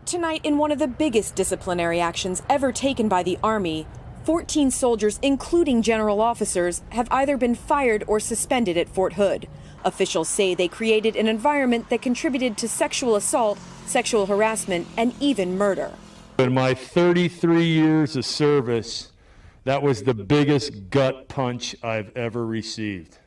Tonight, in one of the biggest disciplinary actions ever taken by the Army, 14 soldiers, including general officers, have either been fired or suspended at Fort Hood. Officials say they created an environment that contributed to sexual assault, sexual harassment, and even murder. In my 33 years of service, that was the biggest gut punch I've ever received.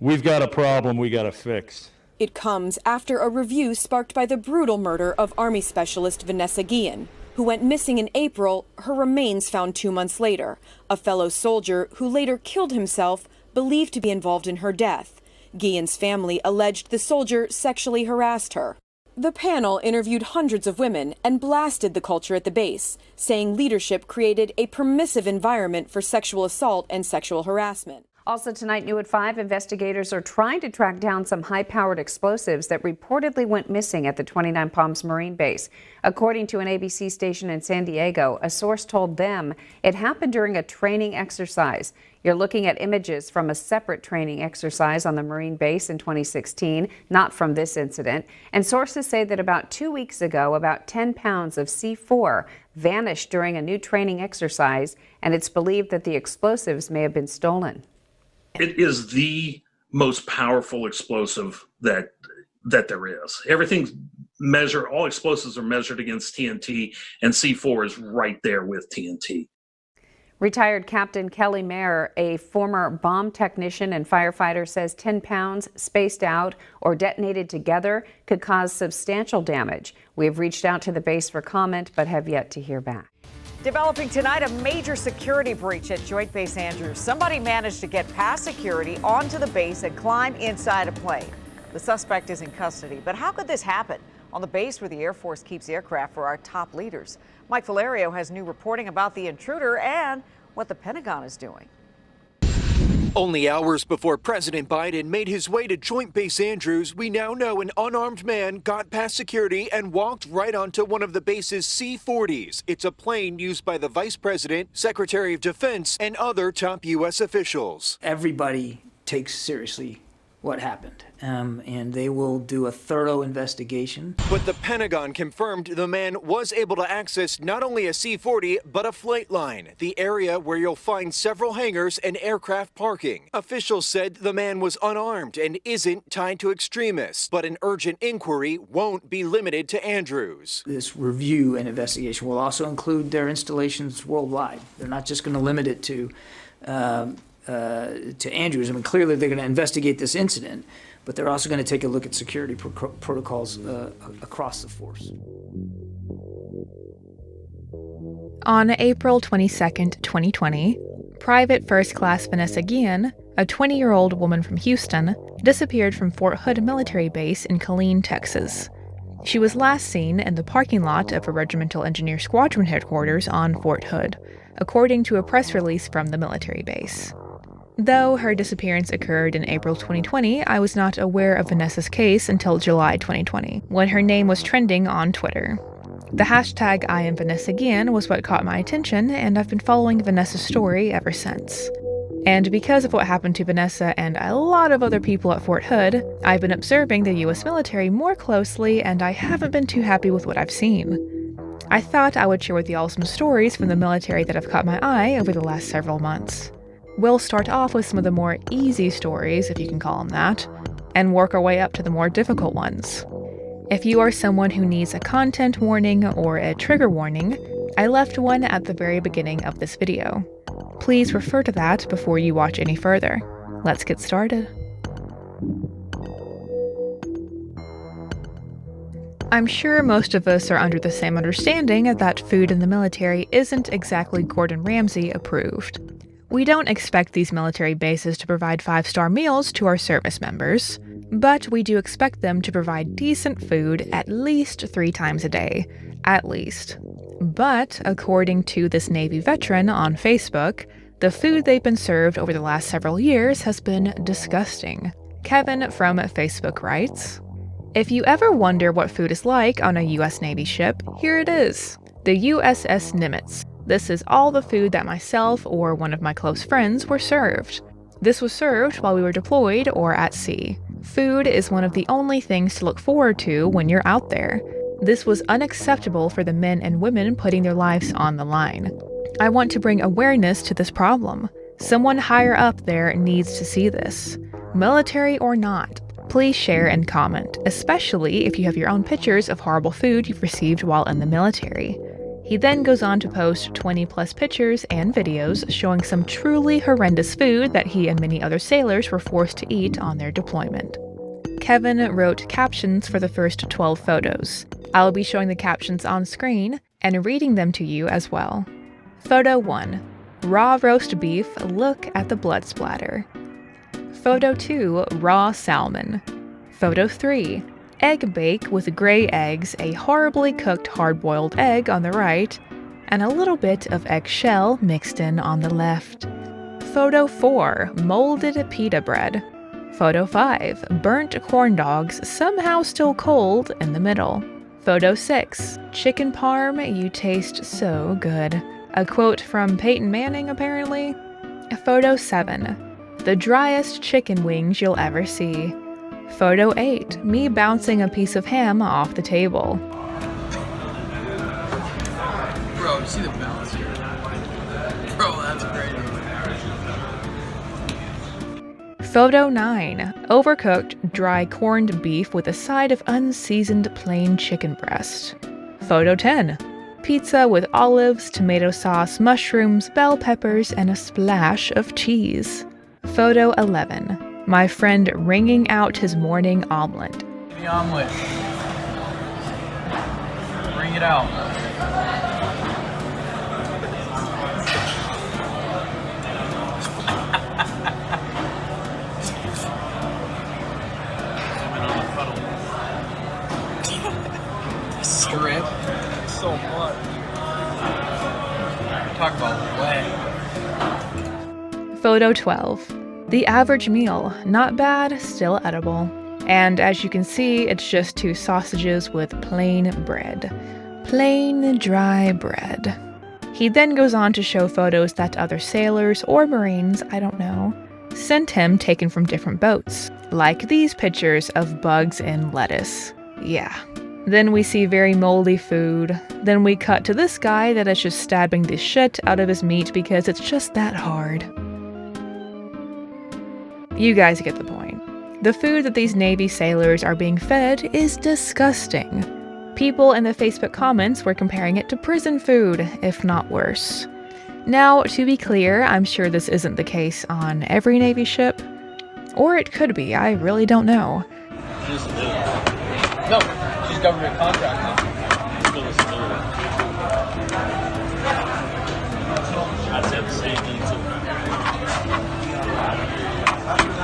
We've got a problem we got to fix. It comes after a review sparked by the brutal murder of Army Specialist Vanessa Guillen, who went missing in April, her remains found 2 months later. A fellow soldier who later killed himself, believed to be involved in her death. Guillen's family alleged the soldier sexually harassed her. The panel interviewed hundreds of women and blasted the culture at the base, saying leadership created a permissive environment for sexual assault and sexual harassment. Also tonight, new at 5, investigators are trying to track down some high-powered explosives that reportedly went missing at the 29 Palms Marine Base. According to an ABC station in San Diego, a source told them it happened during a training exercise. You're looking at images from a separate training exercise on the Marine base in 2016, not from this incident. And sources say that about 2 weeks ago, about 10 pounds of C4 vanished during a new training exercise, and it's believed that the explosives may have been stolen. It is the most powerful explosive that there is. Everything's measured, all explosives are measured against TNT, and C4 is right there with TNT. Retired Captain Kelly Mayer, a former bomb technician and firefighter, says 10 pounds spaced out or detonated together could cause substantial damage. We have reached out to the base for comment, but have yet to hear back. Developing tonight, a major security breach at Joint Base Andrews. Somebody managed to get past security onto the base and climb inside a plane. The suspect is in custody, but how could this happen on the base where the Air Force keeps aircraft for our top leaders? Mike Valerio has new reporting about the intruder and what the Pentagon is doing. Only hours before President Biden made his way to Joint Base Andrews, we now know an unarmed man got past security and walked right onto one of the base's C-40s. It's a plane used by the Vice President, Secretary of Defense, and other top U.S. officials. Everybody takes seriously what happened, and they will do a thorough investigation. But the Pentagon confirmed the man was able to access not only a C-40, but a flight line, the area where you'll find several hangars and aircraft parking. Officials said the man was unarmed and isn't tied to extremists, but an urgent inquiry won't be limited to Andrews. This review and investigation will also include their installations worldwide. They're not just going to limit it to Andrews. I mean, clearly they're going to investigate this incident, but they're also going to take a look at security protocols across the force. On April 22, 2020, Private First Class Vanessa Guillen, a 20-year-old woman from Houston, disappeared from Fort Hood military base in Killeen, Texas. She was last seen in the parking lot of a Regimental Engineer Squadron headquarters on Fort Hood, according to a press release from the military base. Though her disappearance occurred in April 2020, I was not aware of Vanessa's case until July 2020, when her name was trending on Twitter. The hashtag #IamVanessaGuillen was what caught my attention, and I've been following Vanessa's story ever since. And because of what happened to Vanessa and a lot of other people at Fort Hood, I've been observing the U.S. military more closely, and I haven't been too happy with what I've seen. I thought I would share with y'all some stories from the military that have caught my eye over the last several months. We'll start off with some of the more easy stories, if you can call them that, and work our way up to the more difficult ones. If you are someone who needs a content warning or a trigger warning, I left one at the very beginning of this video. Please refer to that before you watch any further. Let's get started. I'm sure most of us are under the same understanding that food in the military isn't exactly Gordon Ramsay approved. We don't expect these military bases to provide 5-star meals to our service members, but we do expect them to provide decent food at least 3 times a day, at least. But according to this Navy veteran on Facebook, the food they've been served over the last several years has been disgusting. Kevin from Facebook writes, "If you ever wonder what food is like on a U.S. Navy ship, here it is. The USS Nimitz. This is all the food that myself or one of my close friends were served. This was served while we were deployed or at sea. Food is one of the only things to look forward to when you're out there. This was unacceptable for the men and women putting their lives on the line. I want to bring awareness to this problem. Someone higher up there needs to see this. Military or not, please share and comment, especially if you have your own pictures of horrible food you've received while in the military. He then goes on to post 20+ pictures and videos showing some truly horrendous food that he and many other sailors were forced to eat on their deployment. Kevin wrote captions for the first 12 photos. I'll be showing the captions on screen and reading them to you as well. Photo 1. Raw roast beef, look at the blood splatter. Photo 2. Raw salmon. Photo 3. Egg bake with gray eggs, a horribly cooked hard-boiled egg on the right, and a little bit of eggshell mixed in on the left. Photo 4. Molded pita bread. Photo 5. Burnt corn dogs, somehow still cold, in the middle. Photo 6. Chicken parm, you taste so good. A quote from Peyton Manning, apparently. Photo 7. The driest chicken wings you'll ever see. Photo 8. Me bouncing a piece of ham off the table. Bro, you see the bounce here? Bro, that's great. Photo 9. Overcooked dry corned beef with a side of unseasoned plain chicken breast. Photo 10. Pizza with olives, tomato sauce, mushrooms, bell peppers, and a splash of cheese. Photo 11. My friend wringing out his morning omelet. The omelet. Bring it out. Strip. So much. Talk about wet. Photo 12. The average meal, not bad, still edible. And as you can see, it's just 2 sausages with plain bread. Plain, dry bread. He then goes on to show photos that other sailors or Marines, I don't know, sent him taken from different boats. Like these pictures of bugs in lettuce. Yeah. Then we see very moldy food. Then we cut to this guy that is just stabbing the shit out of his meat because it's just that hard. You guys get the point. The food that these Navy sailors are being fed is disgusting. People in the Facebook comments were comparing it to prison food, if not worse. Now, to be clear, I'm sure this isn't the case on every Navy ship. Or it could be, I really don't know. No, she's government contracted. I'd say the same thing too.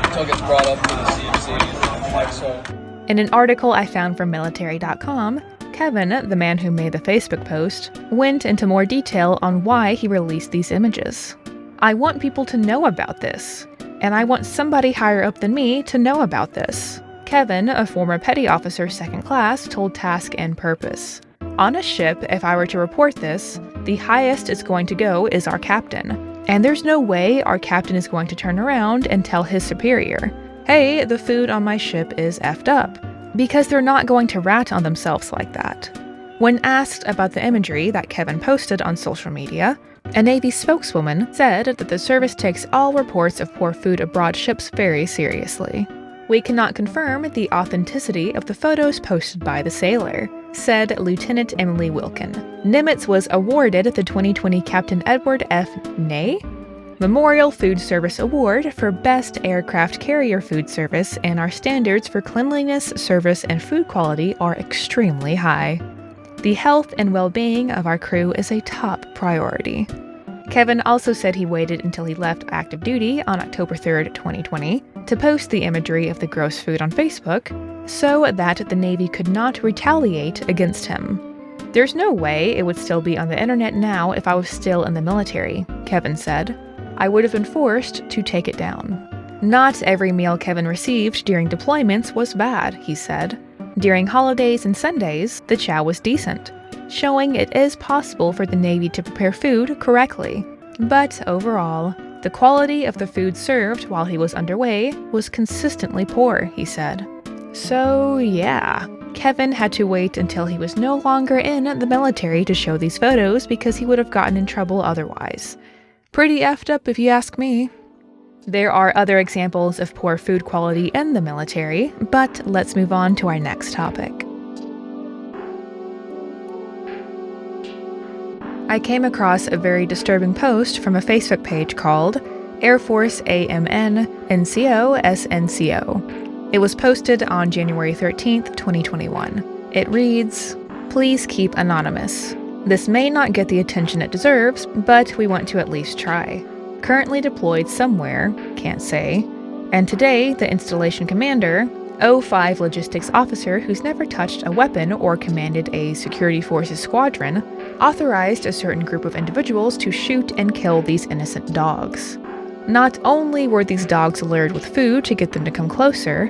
Until it gets brought up to the CMC, like so. In an article I found from military.com, Kevin, the man who made the Facebook post, went into more detail on why he released these images. I want people to know about this, and I want somebody higher up than me to know about this. Kevin, a former petty officer 2nd class, told Task and Purpose, on a ship, if I were to report this, the highest it's going to go is our captain. And there's no way our captain is going to turn around and tell his superior, hey, the food on my ship is effed up. Because they're not going to rat on themselves like that. When asked about the imagery that Kevin posted on social media, a Navy spokeswoman said that the service takes all reports of poor food aboard ships very seriously. We cannot confirm the authenticity of the photos posted by the sailor, said Lieutenant Emily Wilkin. Nimitz was awarded the 2020 Captain Edward F. Ney Memorial Food Service Award for Best Aircraft Carrier Food Service, and our standards for cleanliness, service, and food quality are extremely high. The health and well-being of our crew is a top priority. Kevin also said he waited until he left active duty on October 3rd, 2020, to post the imagery of the gross food on Facebook, so that the Navy could not retaliate against him. There's no way it would still be on the internet now if I was still in the military, Kevin said. I would have been forced to take it down. Not every meal Kevin received during deployments was bad, he said. During holidays and Sundays, the chow was decent, showing it is possible for the Navy to prepare food correctly. But overall, the quality of the food served while he was underway was consistently poor, he said. So yeah, Kevin had to wait until he was no longer in the military to show these photos because he would have gotten in trouble otherwise. Pretty effed up if you ask me. There are other examples of poor food quality in the military, but let's move on to our next topic. I came across a very disturbing post from a Facebook page called Air Force AMN NCO SNCO. It was posted on January 13th, 2021. It reads, "Please keep anonymous. This may not get the attention it deserves, but we want to at least try. Currently deployed somewhere, can't say. And today, the installation commander, 05 logistics officer who's never touched a weapon or commanded a security forces squadron, authorized a certain group of individuals to shoot and kill these innocent dogs. Not only were these dogs lured with food to get them to come closer,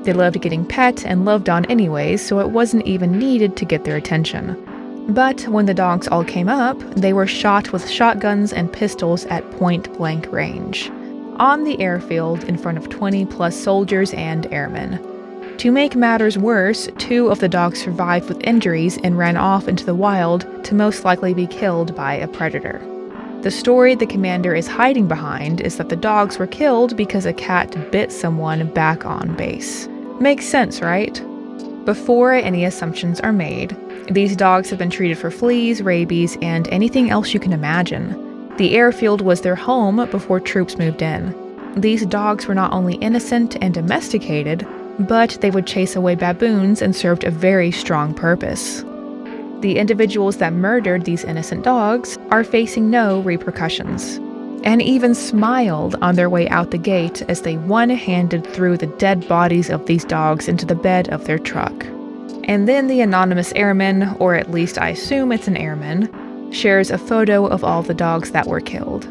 they loved getting pet and loved on anyways, so it wasn't even needed to get their attention. But when the dogs all came up, they were shot with shotguns and pistols at point-blank range, on the airfield in front of 20-plus soldiers and airmen. To make matters worse, 2 of the dogs survived with injuries and ran off into the wild to most likely be killed by a predator. The story the commander is hiding behind is that the dogs were killed because a cat bit someone back on base. Makes sense, right? Before any assumptions are made, these dogs have been treated for fleas, rabies, and anything else you can imagine. The airfield was their home before troops moved in. These dogs were not only innocent and domesticated, but they would chase away baboons and served a very strong purpose. The individuals that murdered these innocent dogs are facing no repercussions, and even smiled on their way out the gate as they one-handed threw the dead bodies of these dogs into the bed of their truck. And then the anonymous airman, or at least I assume it's an airman, shares a photo of all the dogs that were killed.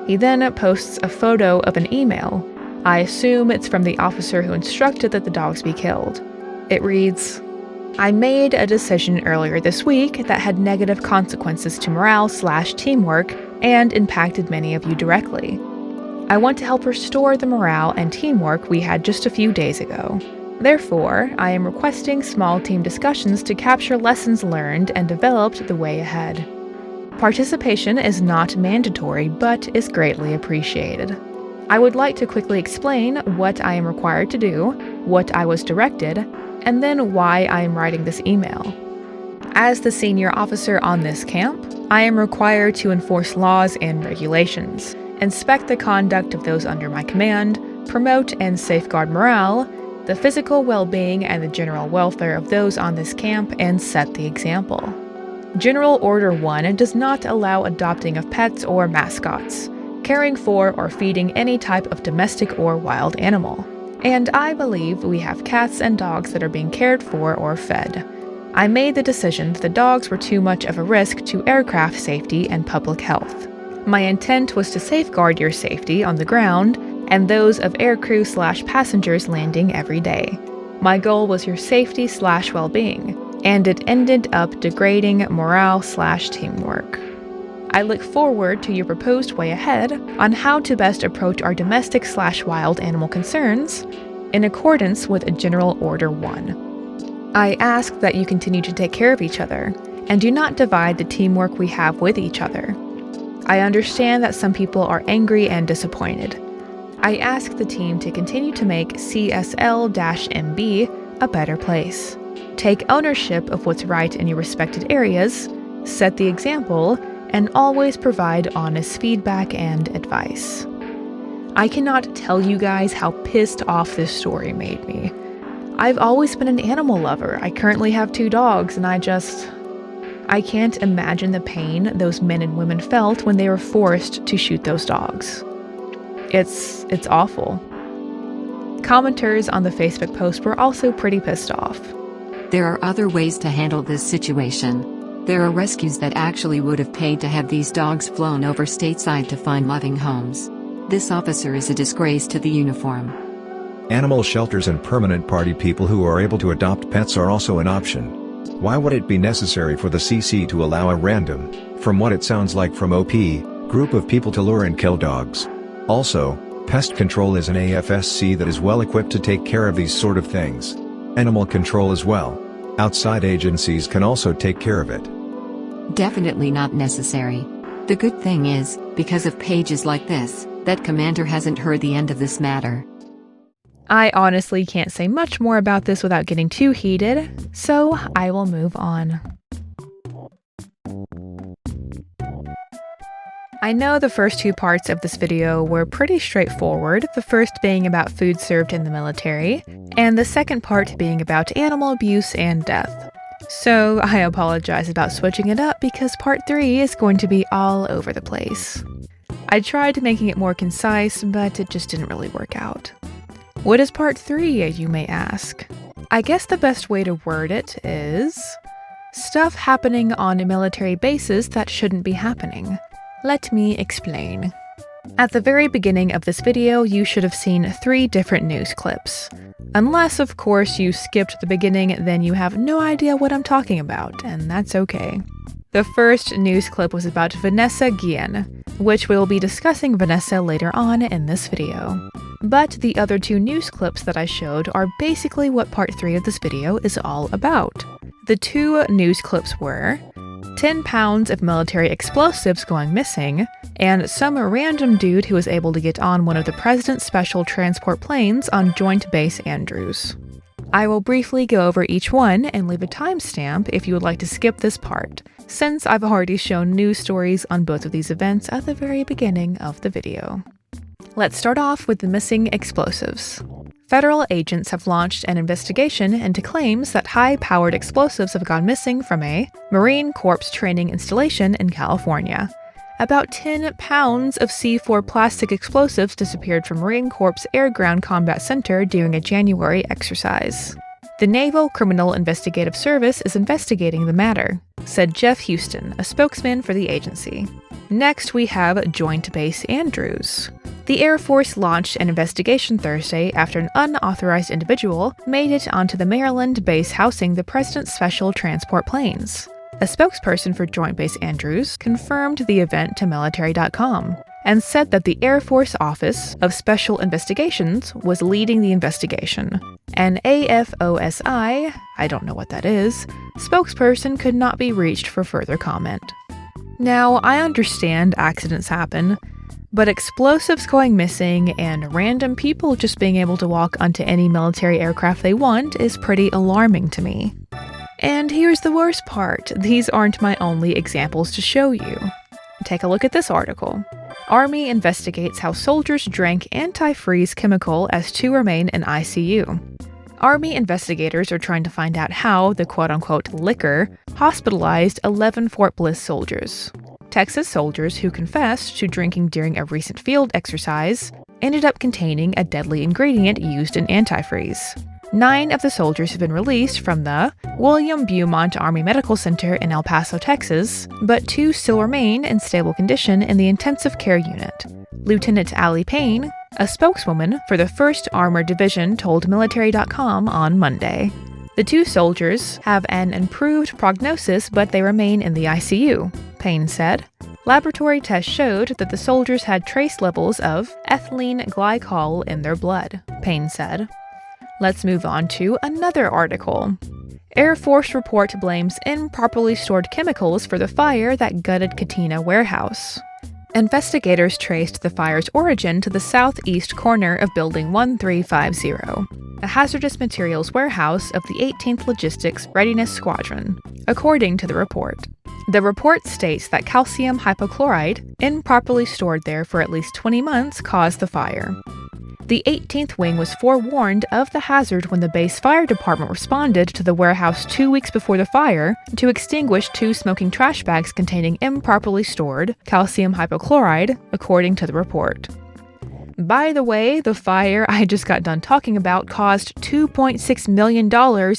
He then posts a photo of an email. I assume it's from the officer who instructed that the dogs be killed. It reads, "I made a decision earlier this week that had negative consequences to morale/teamwork and impacted many of you directly. I want to help restore the morale and teamwork we had just a few days ago. Therefore, I am requesting small team discussions to capture lessons learned and developed the way ahead. Participation is not mandatory, but is greatly appreciated. I would like to quickly explain what I am required to do, what I was directed, and then why I am writing this email. As the senior officer on this camp, I am required to enforce laws and regulations, inspect the conduct of those under my command, promote and safeguard morale, the physical well-being and the general welfare of those on this camp, and set the example. General Order 1 does not allow adopting of pets or mascots, caring for or feeding any type of domestic or wild animal. And I believe we have cats and dogs that are being cared for or fed. I made the decision that the dogs were too much of a risk to aircraft safety and public health. My intent was to safeguard your safety on the ground and those of aircrew/passengers landing every day. My goal was your safety/well-being, and it ended up degrading morale/teamwork. I look forward to your proposed way ahead on how to best approach our domestic/wild animal concerns in accordance with General Order 1. I ask that you continue to take care of each other and do not divide the teamwork we have with each other. I understand that some people are angry and disappointed. I ask the team to continue to make CSL-MB a better place. Take ownership of what's right in your respected areas, set the example, and always provide honest feedback and advice. I cannot tell you guys how pissed off this story made me. I've always been an animal lover. I currently have 2 dogs, and I can't imagine the pain those men and women felt when they were forced to shoot those dogs. It's awful. Commenters on the Facebook post were also pretty pissed off. There are other ways to handle this situation. There are rescues that actually would have paid to have these dogs flown over stateside to find loving homes. This officer is a disgrace to the uniform. Animal shelters and permanent party people who are able to adopt pets are also an option. Why would it be necessary for the CC to allow a random, from what it sounds like from OP, group of people to lure and kill dogs? Also, pest control is an AFSC that is well equipped to take care of these sort of things. Animal control as well. Outside agencies can also take care of it. Definitely not necessary. The good thing is, because of pages like this, that commander hasn't heard the end of this matter. I honestly can't say much more about this without getting too heated, so I will move on. I know the first two parts of this video were pretty straightforward, the first being about food served in the military, and the second part being about animal abuse and death. So I apologize about switching it up because part 3 is going to be all over the place. I tried making it more concise, but it just didn't really work out. What is part 3, you may ask? I guess the best way to word it is stuff happening on military bases that shouldn't be happening. Let me explain. At the very beginning of this video, you should have seen 3 different news clips. Unless, of course, you skipped the beginning, then you have no idea what I'm talking about, and that's okay. The first news clip was about Vanessa Guillen, which we'll be discussing Vanessa later on in this video. But the other 2 news clips that I showed are basically what part 3 of this video is all about. The 2 news clips were 10 pounds of military explosives going missing, and some random dude who was able to get on one of the president's special transport planes on Joint Base Andrews. I will briefly go over each one and leave a timestamp if you would like to skip this part, since I've already shown news stories on both of these events at the very beginning of the video. Let's start off with the missing explosives. Federal agents have launched an investigation into claims that high-powered explosives have gone missing from a Marine Corps training installation in California. About 10 pounds of C4 plastic explosives disappeared from Marine Corps Air Ground Combat Center during a January exercise. The Naval Criminal Investigative Service is investigating the matter, said Jeff Houston, a spokesman for the agency. Next, we have Joint Base Andrews. The Air Force launched an investigation Thursday after an unauthorized individual made it onto the Maryland base housing the president's special transport planes. A spokesperson for Joint Base Andrews confirmed the event to military.com and said that the Air Force Office of Special Investigations was leading the investigation. An AFOSI, I don't know what that is, spokesperson could not be reached for further comment. Now, I understand accidents happen, but explosives going missing and random people just being able to walk onto any military aircraft they want is pretty alarming to me. And here's the worst part, these aren't my only examples to show you. Take a look at this article. Army investigates how soldiers drank antifreeze chemical as 2 remain in ICU. Army investigators are trying to find out how the quote-unquote liquor hospitalized 11 Fort Bliss soldiers. Texas soldiers who confessed to drinking during a recent field exercise ended up containing a deadly ingredient used in antifreeze. 9 of the soldiers have been released from the William Beaumont Army Medical Center in El Paso, Texas, but 2 still remain in stable condition in the intensive care unit. Lieutenant Allie Payne, a spokeswoman for the 1st Armored Division, told military.com on Monday. The 2 soldiers have an improved prognosis, but they remain in the ICU, Payne said. Laboratory tests showed that the soldiers had trace levels of ethylene glycol in their blood, Payne said. Let's move on to another article. Air Force report blames improperly stored chemicals for the fire that gutted Katina warehouse. Investigators traced the fire's origin to the southeast corner of Building 1350, a hazardous materials warehouse of the 18th Logistics Readiness Squadron, according to the report. The report states that calcium hypochlorite, improperly stored there for at least 20 months, caused the fire. The 18th Wing was forewarned of the hazard when the base fire department responded to the warehouse 2 weeks before the fire to extinguish 2 smoking trash bags containing improperly stored calcium hypochlorite, according to the report. By the way, the fire I just got done talking about caused $2.6 million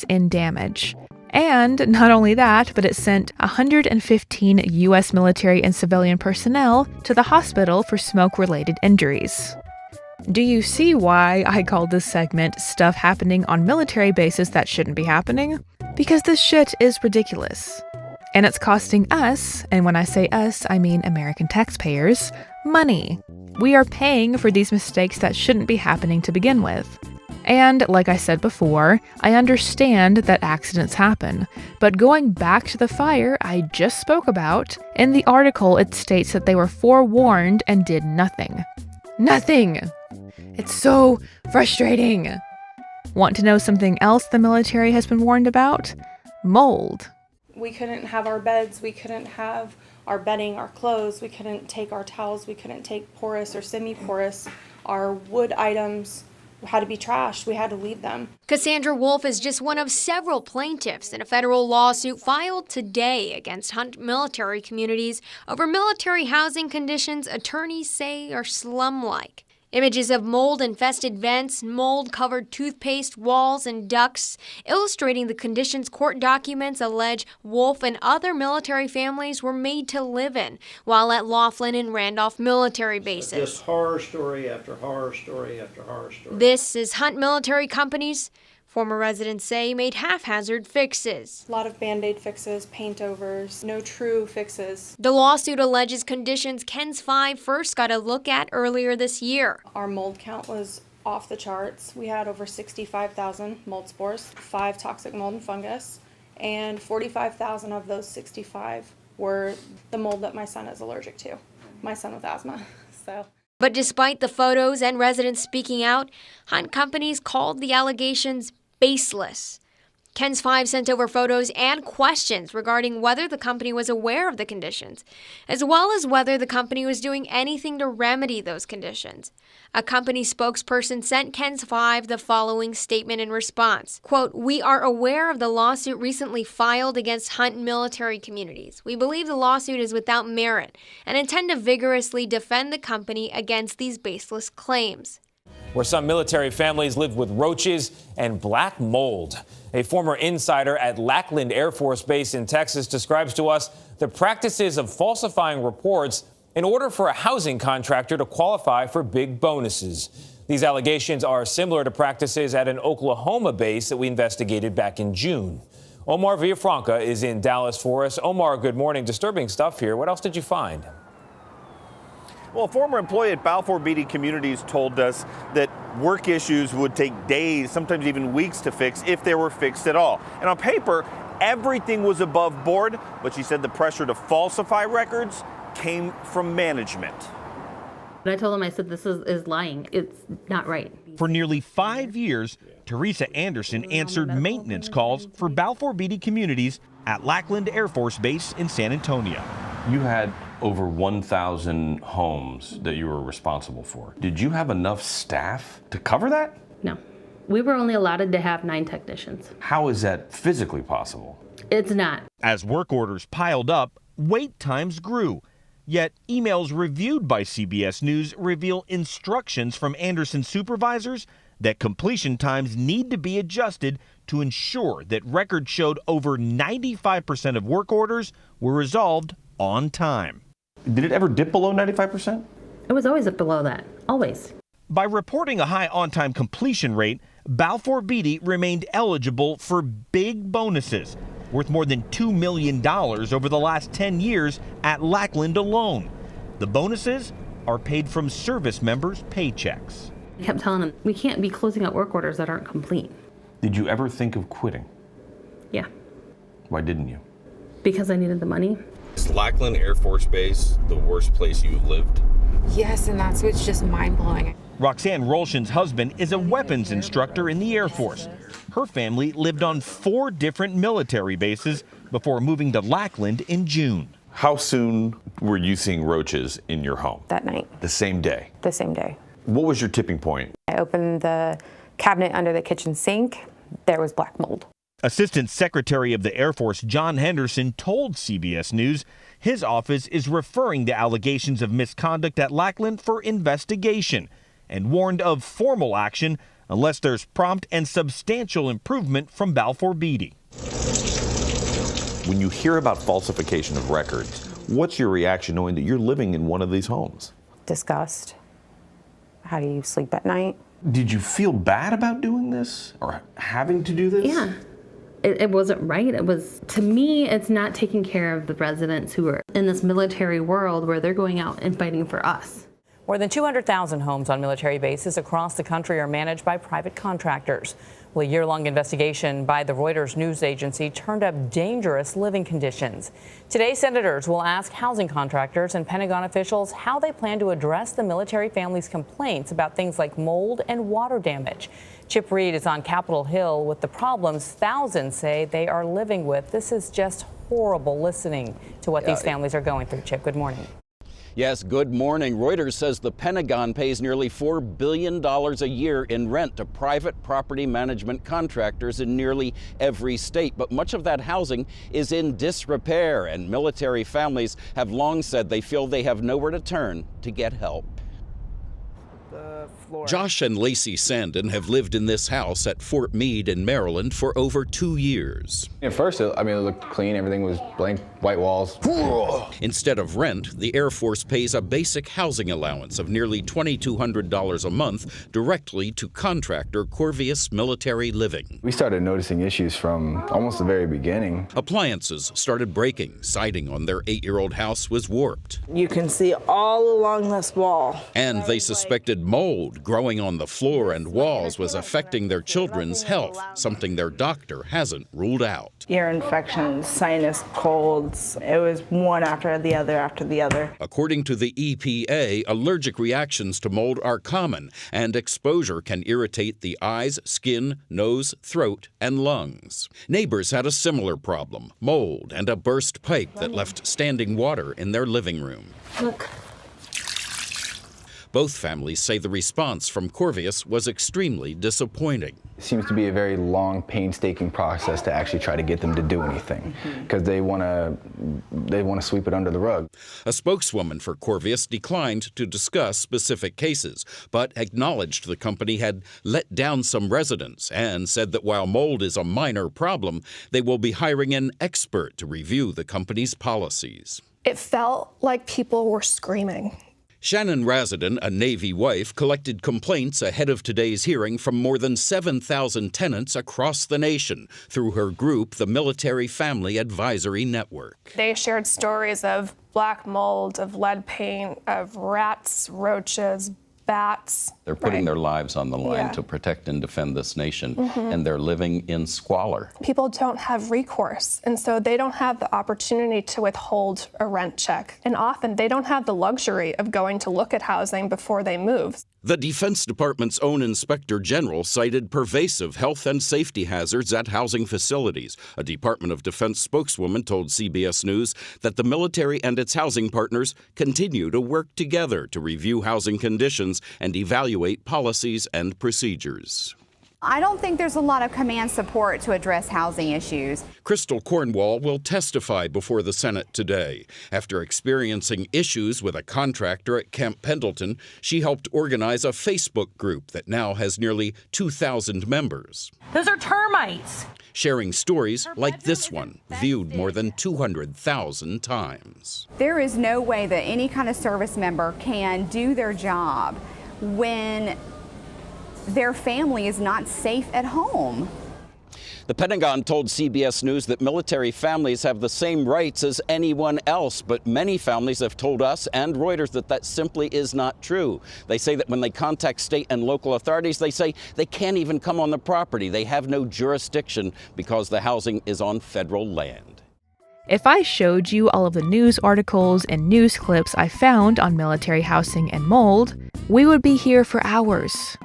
in damage. And not only that, but it sent 115 U.S. military and civilian personnel to the hospital for smoke-related injuries. Do you see why I called this segment Stuff Happening on Military Bases That Shouldn't Be Happening? Because this shit is ridiculous. And it's costing us, and when I say us, I mean American taxpayers, money. We are paying for these mistakes that shouldn't be happening to begin with. And like I said before, I understand that accidents happen, but going back to the fire I just spoke about, in the article it states that they were forewarned and did nothing. Nothing! It's so frustrating. Want to know something else the military has been warned about? Mold. We couldn't have our beds, we couldn't have our bedding, our clothes, we couldn't take our towels, we couldn't take porous or semi-porous. Our wood items had to be trashed, we had to leave them. Cassandra Wolf is just one of several plaintiffs in a federal lawsuit filed today against Hunt military communities over military housing conditions attorneys say are slum-like. Images of mold-infested vents, mold-covered toothpaste, walls, and ducts, illustrating the conditions court documents allege Wolf and other military families were made to live in while at Laughlin and Randolph military bases. Just horror story after horror story after horror story. This is Hunt military companies, former residents say, made haphazard fixes. A lot of Band-Aid fixes, paint overs, no true fixes. The lawsuit alleges conditions KENS 5 first got a look at earlier this year. Our mold count was off the charts. We had over 65,000 mold spores, 5 toxic mold and fungus, and 45,000 of those 65 were the mold that my son is allergic to. My son with asthma, so. But despite the photos and residents speaking out, Hunt companies called the allegations baseless. KENS 5 sent over photos and questions regarding whether the company was aware of the conditions, as well as whether the company was doing anything to remedy those conditions. A company spokesperson sent KENS 5 the following statement in response. Quote, "We are aware of the lawsuit recently filed against Hunt military communities. We believe the lawsuit is without merit and intend to vigorously defend the company against these baseless claims." Where some military families live with roaches and black mold. A former insider at Lackland Air Force Base in Texas describes to us the practices of falsifying reports in order for a housing contractor to qualify for big bonuses. These allegations are similar to practices at an Oklahoma base that we investigated back in June. Omar Villafranca is in Dallas for us. Omar, good morning. Disturbing stuff here. What else did you find? Well, a former employee at Balfour Beatty Communities told us that work issues would take days, sometimes even weeks to fix if they were fixed at all. And on paper, everything was above board, but she said the pressure to falsify records came from management. I told him, I said, this is lying. It's not right. For nearly 5 years, Teresa Anderson answered maintenance calls for Balfour Beatty Communities at Lackland Air Force Base in San Antonio. You had over 1,000 homes that you were responsible for. Did you have enough staff to cover that? No. We were only allotted to have 9 technicians. How is that physically possible? It's not. As work orders piled up, wait times grew. Yet emails reviewed by CBS News reveal instructions from Anderson's supervisors that completion times need to be adjusted to ensure that records showed over 95% of work orders were resolved on time. Did it ever dip below 95%? It was always up below that, always. By reporting a high on-time completion rate, Balfour Beatty remained eligible for big bonuses, worth more than $2 million over the last 10 years at Lackland alone. The bonuses are paid from service members' paychecks. I kept telling him, we can't be closing out work orders that aren't complete. Did you ever think of quitting? Yeah. Why didn't you? Because I needed the money. Is Lackland Air Force Base the worst place you've lived? Yes, and that's what's just mind-blowing. Roxanne Rolshin's husband is a weapons instructor in the Air Force. Her family lived on 4 different military bases before moving to Lackland in June. How soon were you seeing roaches in your home? That night. The same day? The same day. What was your tipping point? I opened the cabinet under the kitchen sink. There was black mold. Assistant Secretary of the Air Force John Henderson told CBS News his office is referring the allegations of misconduct at Lackland for investigation and warned of formal action unless there's prompt and substantial improvement from Balfour Beatty. When you hear about falsification of records, what's your reaction knowing that you're living in one of these homes? Disgust. How do you sleep at night? Did you feel bad about doing this or having to do this? Yeah. It wasn't right. It was, to me, it's not taking care of the residents who are in this military world where they're going out and fighting for us. More than 200,000 homes on military bases across the country are managed by private contractors. Well, a year-long investigation by the Reuters news agency turned up dangerous living conditions. Today, senators will ask housing contractors and Pentagon officials how they plan to address the military families' complaints about things like mold and water damage. Chip Reed is on Capitol Hill with the problems thousands say they are living with. This is just horrible listening to what these families are going through. Chip, good morning. Yes, good morning. Reuters says the Pentagon pays nearly $4 billion a year in rent to private property management contractors in nearly every state. But much of that housing is in disrepair, and military families have long said they feel they have nowhere to turn to get help. Josh and Lacey Sandin have lived in this house at Fort Meade in Maryland for over 2 years. At first, it looked clean. Everything was blank, white walls. Instead of rent, the Air Force pays a basic housing allowance of nearly $2,200 a month directly to contractor Corvius Military Living. We started noticing issues from almost the very beginning. Appliances started breaking. Siding on their 8-year-old house was warped. You can see all along this wall. And they suspected mold growing on the floor and walls was affecting their children's health, something their doctor hasn't ruled out. Ear infections, sinus colds. It was one after the other after the other. According to the EPA, allergic reactions to mold are common, and exposure can irritate the eyes, skin, nose, throat, and lungs. Neighbors had a similar problem, mold and a burst pipe that left standing water in their living room. Look. Both families say the response from Corvius was extremely disappointing. It seems to be a very long, painstaking process to actually try to get them to do anything, because they want to sweep it under the rug. A spokeswoman for Corvius declined to discuss specific cases, but acknowledged the company had let down some residents and said that while mold is a minor problem, they will be hiring an expert to review the company's policies. It felt like people were screaming. Shannon Razadin, a Navy wife, collected complaints ahead of today's hearing from more than 7,000 tenants across the nation through her group, the Military Family Advisory Network. They shared stories of black mold, of lead paint, of rats, roaches, bats. They're putting their lives on the line to protect and defend this nation, and they're living in squalor. People don't have recourse, and so they don't have the opportunity to withhold a rent check. And often they don't have the luxury of going to look at housing before they move. The Defense Department's own Inspector General cited pervasive health and safety hazards at housing facilities. A Department of Defense spokeswoman told CBS News that the military and its housing partners continue to work together to review housing conditions and evaluate policies and procedures. I don't think there's a lot of command support to address housing issues. Crystal Cornwall will testify before the Senate today. After experiencing issues with a contractor at Camp Pendleton, she helped organize a Facebook group that now has nearly 2,000 members. Those are termites. Sharing stories like this one, viewed more than 200,000 times. There is no way that any kind of service member can do their job when their family is not safe at home. The Pentagon told CBS News that military families have the same rights as anyone else, but many families have told us and Reuters that that simply is not true. They say that when they contact state and local authorities, they say they can't even come on the property. They have no jurisdiction because the housing is on federal land. If I showed you all of the news articles and news clips I found on military housing and mold, we would be here for hours.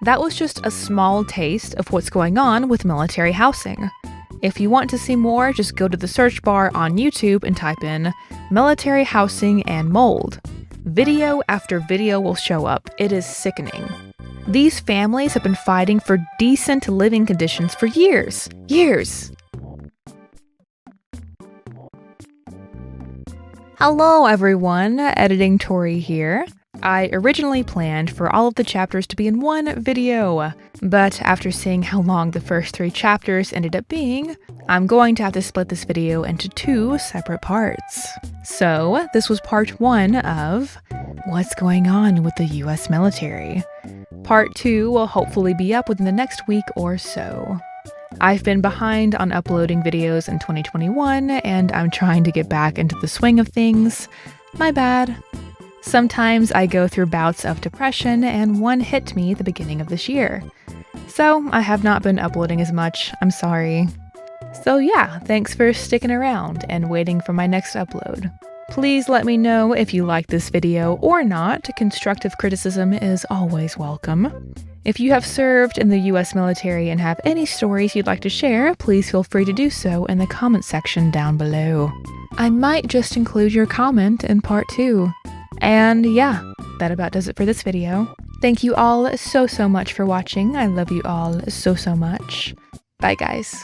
That was just a small taste of what's going on with military housing. If you want to see more, just go to the search bar on YouTube and type in military housing and mold. Video after video will show up. It is sickening. These families have been fighting for decent living conditions for years. Hello everyone, Editing Tori here. I originally planned for all of the chapters to be in one video, but after seeing how long the first 3 chapters ended up being, I'm going to have to split this video into 2 separate parts. So, this was part 1 of what's going on with the US military. Part 2 will hopefully be up within the next week or so. I've been behind on uploading videos in 2021, and I'm trying to get back into the swing of things. My bad. Sometimes I go through bouts of depression, and one hit me at the beginning of this year. So I have not been uploading as much, I'm sorry. So yeah, thanks for sticking around and waiting for my next upload. Please let me know if you like this video or not. Constructive criticism is always welcome. If you have served in the US military and have any stories you'd like to share, please feel free to do so in the comment section down below. I might just include your comment in part 2. And yeah, that about does it for this video. Thank you all so much for watching. I love you all so much. Bye guys.